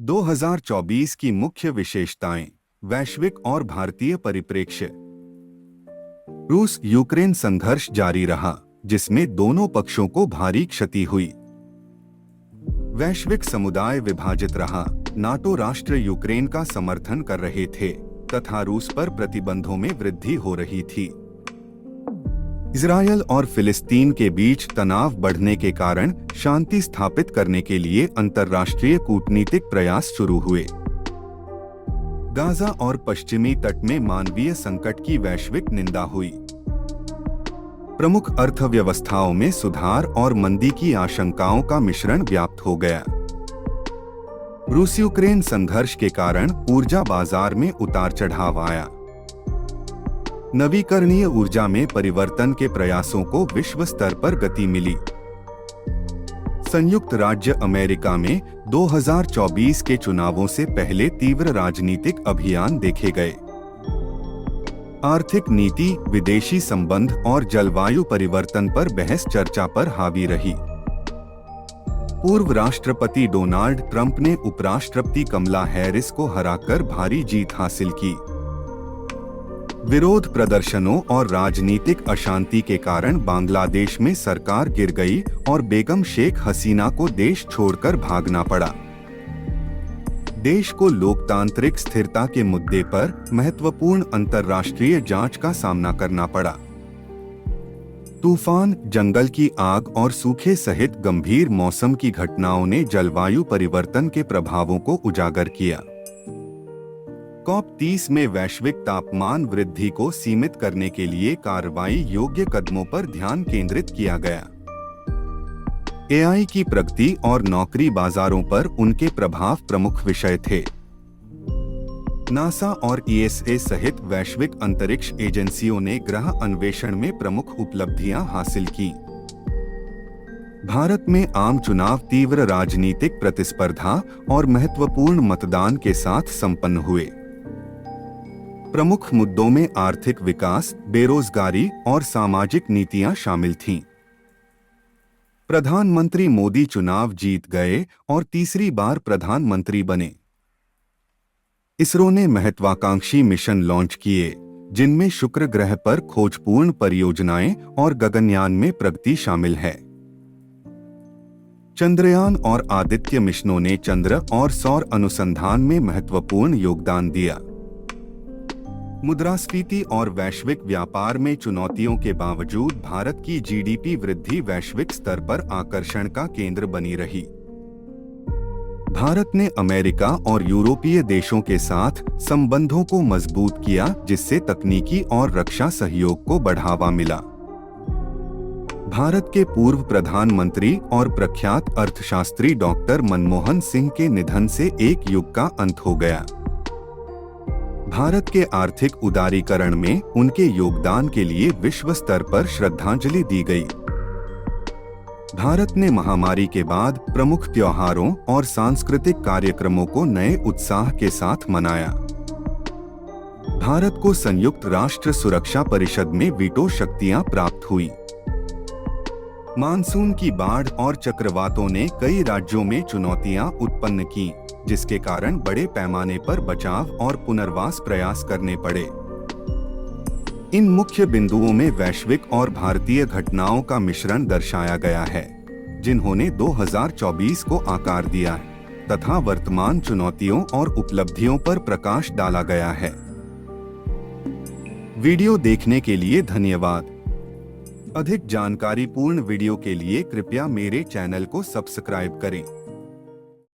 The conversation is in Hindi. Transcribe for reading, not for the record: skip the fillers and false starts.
2024 की मुख्य विशेषताएं, वैश्विक और भारतीय परिप्रेक्ष्य। रूस यूक्रेन संघर्ष जारी रहा, जिसमें दोनों पक्षों को भारी क्षति हुई। वैश्विक समुदाय विभाजित रहा, नाटो राष्ट्र यूक्रेन का समर्थन कर रहे थे तथा रूस पर प्रतिबंधों में वृद्धि हो रही थी। इजरायल और फिलिस्तीन के बीच तनाव बढ़ने के कारण शांति स्थापित करने के लिए अंतर्राष्ट्रीय कूटनीतिक प्रयास शुरू हुए। गाजा और पश्चिमी तट में मानवीय संकट की वैश्विक निंदा हुई। प्रमुख अर्थव्यवस्थाओं में सुधार और मंदी की आशंकाओं का मिश्रण व्याप्त हो गया। रूस यूक्रेन संघर्ष के कारण ऊर्जा बाजार में उतार चढ़ाव आया। नवीकरणीय ऊर्जा में परिवर्तन के प्रयासों को विश्व स्तर पर गति मिली। संयुक्त राज्य अमेरिका में 2024 के चुनावों से पहले तीव्र राजनीतिक अभियान देखे गए। आर्थिक नीति, विदेशी संबंध और जलवायु परिवर्तन पर बहस चर्चा पर हावी रही। पूर्व राष्ट्रपति डोनाल्ड ट्रंप ने उपराष्ट्रपति कमला हैरिस को हराकर भारी जीत हासिल की। विरोध प्रदर्शनों और राजनीतिक अशांति के कारण बांग्लादेश में सरकार गिर गई और बेगम शेख हसीना को देश छोड़कर भागना पड़ा। देश को लोकतांत्रिक स्थिरता के मुद्दे पर महत्वपूर्ण अंतर्राष्ट्रीय जांच का सामना करना पड़ा। तूफान, जंगल की आग और सूखे सहित गंभीर मौसम की घटनाओं ने जलवायु परिवर्तन के प्रभावों को उजागर किया। COP30 में वैश्विक तापमान वृद्धि को सीमित करने के लिए कार्रवाई योग्य कदमों पर ध्यान केंद्रित किया गया। AI की प्रगति और नौकरी बाजारों पर उनके प्रभाव प्रमुख विषय थे। नासा और ESA सहित वैश्विक अंतरिक्ष एजेंसियों ने ग्रह अन्वेषण में प्रमुख उपलब्धियां हासिल की। भारत में आम चुनाव तीव्र राजनीतिक प्रतिस्पर्धा और महत्वपूर्ण मतदान के साथ संपन्न हुए। प्रमुख मुद्दों में आर्थिक विकास, बेरोजगारी और सामाजिक नीतियां शामिल थीं। प्रधानमंत्री मोदी चुनाव जीत गए और तीसरी बार प्रधानमंत्री बने। इसरो ने महत्वाकांक्षी मिशन लॉन्च किए, जिनमें शुक्र ग्रह पर खोजपूर्ण परियोजनाएं और गगनयान में प्रगति शामिल है। चंद्रयान और आदित्य मिशनों ने चंद्र और सौर अनुसंधान में महत्वपूर्ण योगदान दिया। मुद्रास्फीति और वैश्विक व्यापार में चुनौतियों के बावजूद भारत की GDP वृद्धि वैश्विक स्तर पर आकर्षण का केंद्र बनी रही। भारत ने अमेरिका और यूरोपीय देशों के साथ संबंधों को मजबूत किया, जिससे तकनीकी और रक्षा सहयोग को बढ़ावा मिला। भारत के पूर्व प्रधानमंत्री और प्रख्यात अर्थशास्त्री डॉक्टर मनमोहन सिंह के निधन से एक युग का अंत हो गया। भारत के आर्थिक उदारीकरण में उनके योगदान के लिए विश्व स्तर पर श्रद्धांजलि दी गई। भारत ने महामारी के बाद प्रमुख त्योहारों और सांस्कृतिक कार्यक्रमों को नए उत्साह के साथ मनाया। भारत को संयुक्त राष्ट्र सुरक्षा परिषद में वीटो शक्तियां प्राप्त हुई। मानसून की बाढ़ और चक्रवातों ने कई राज्यों में चुनौतियां उत्पन्न की, जिसके कारण बड़े पैमाने पर बचाव और पुनर्वास प्रयास करने पड़े। इन मुख्य बिंदुओं में वैश्विक और भारतीय घटनाओं का मिश्रण दर्शाया गया है, जिन्होंने 2024 को आकार दिया है तथा वर्तमान चुनौतियों और उपलब्धियों पर प्रकाश डाला गया है। वीडियो देखने के लिए धन्यवाद। अधिक जानकारीपूर्ण वीडियो के लिए कृपया मेरे चैनल को सब्सक्राइब करें।